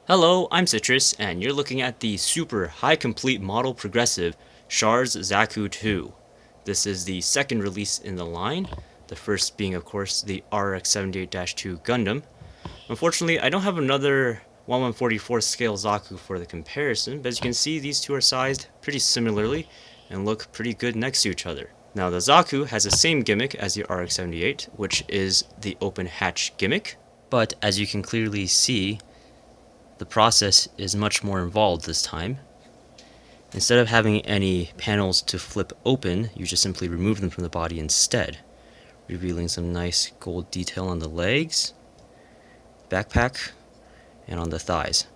Hello, I'm Citrus, and you're looking at the super high complete model progressive Char's Zaku 2. This is the second release in the line, the first being of course the RX-78-2 Gundam. Unfortunately, I don't have another 1/144 scale Zaku for the comparison, but as you can see these two are sized pretty similarly and look pretty good next to each other. Now the Zaku has the same gimmick as the RX-78, which is the open hatch gimmick, but as you can clearly see, the process is much more involved this time. Instead of having any panels to flip open, you just simply remove them from the body instead, revealing some nice gold detail on the legs, backpack, and on the thighs.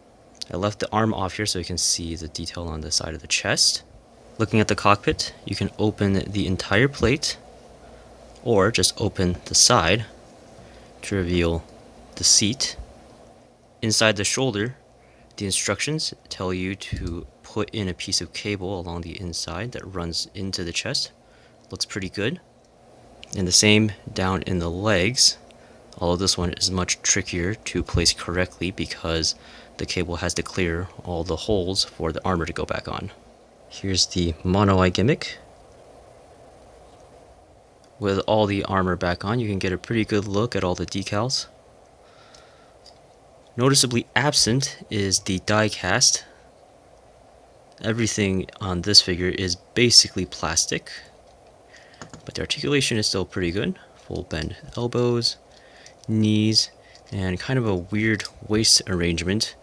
I left the arm off here so you can see the detail on the side of the chest. Looking at the cockpit, you can open the entire plate, or just open the side to reveal the seat. Inside the shoulder, the instructions tell you to put in a piece of cable along the inside that runs into the chest. Looks pretty good. And the same down in the legs, although this one is much trickier to place correctly because the cable has to clear all the holes for the armor to go back on. Here's the mono eye gimmick. With all the armor back on, you can get a pretty good look at all the decals. Noticeably absent is the die cast. Everything on this figure is basically plastic, but the articulation is still pretty good. Full bend elbows, knees, and kind of a weird waist arrangement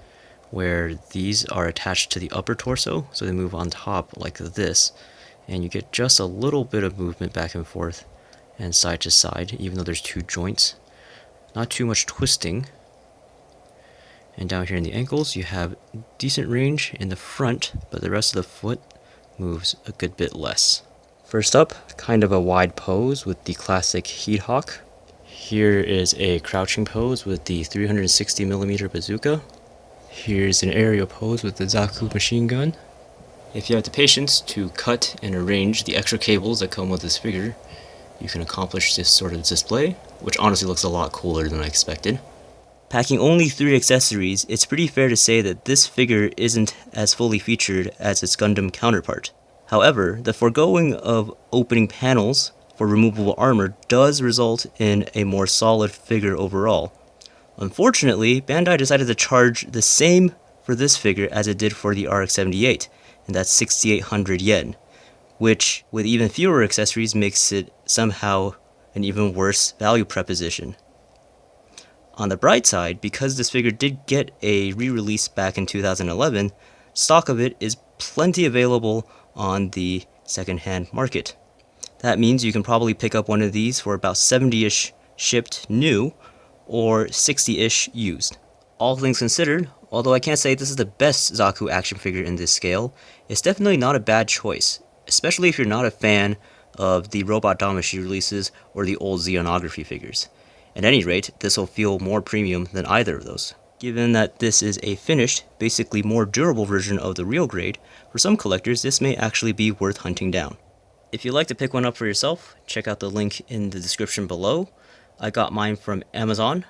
where these are attached to the upper torso, so they move on top like this, and you get just a little bit of movement back and forth and side to side, even though there's two joints. Not too much twisting. And down here in the ankles, you have decent range in the front, but the rest of the foot moves a good bit less. First up, kind of a wide pose with the classic Heat Hawk. Here is a crouching pose with the 360mm bazooka. Here's an aerial pose with the Zaku machine gun. If you have the patience to cut and arrange the extra cables that come with this figure, you can accomplish this sort of display, which honestly looks a lot cooler than I expected. Packing only 3 accessories, it's pretty fair to say that this figure isn't as fully featured as its Gundam counterpart. However, the foregoing of opening panels for removable armor does result in a more solid figure overall. Unfortunately, Bandai decided to charge the same for this figure as it did for the RX-78, and that's 6,800 yen, which, with even fewer accessories, makes it somehow an even worse value proposition. On the bright side, because this figure did get a re-release back in 2011, stock of it is plenty available on the second-hand market. That means you can probably pick up one of these for about 70-ish shipped new, or 60-ish used. All things considered, although I can't say this is the best Zaku action figure in this scale, it's definitely not a bad choice, especially if you're not a fan of the Robot Damashi releases or the old Xenography figures. At any rate, this will feel more premium than either of those. Given that this is a finished, basically more durable version of the real grade, for some collectors this may actually be worth hunting down. If you'd like to pick one up for yourself, check out the link in the description below. I got mine from Amazon,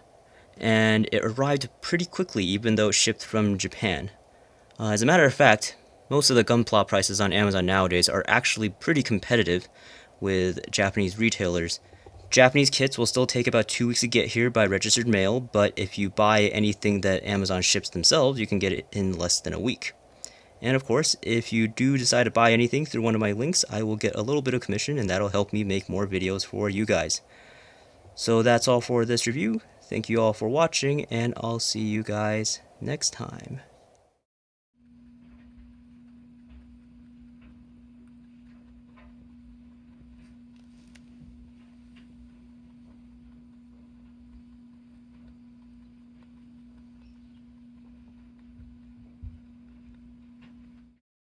and it arrived pretty quickly even though it shipped from Japan. As a matter of fact, most of the Gunpla prices on Amazon nowadays are actually pretty competitive with Japanese retailers. Japanese kits will still take about 2 weeks to get here by registered mail, but if you buy anything that Amazon ships themselves, you can get it in less than a week. And of course, if you do decide to buy anything through one of my links, I will get a little bit of commission, and that'll help me make more videos for you guys. So that's all for this review. Thank you all for watching, and I'll see you guys next time.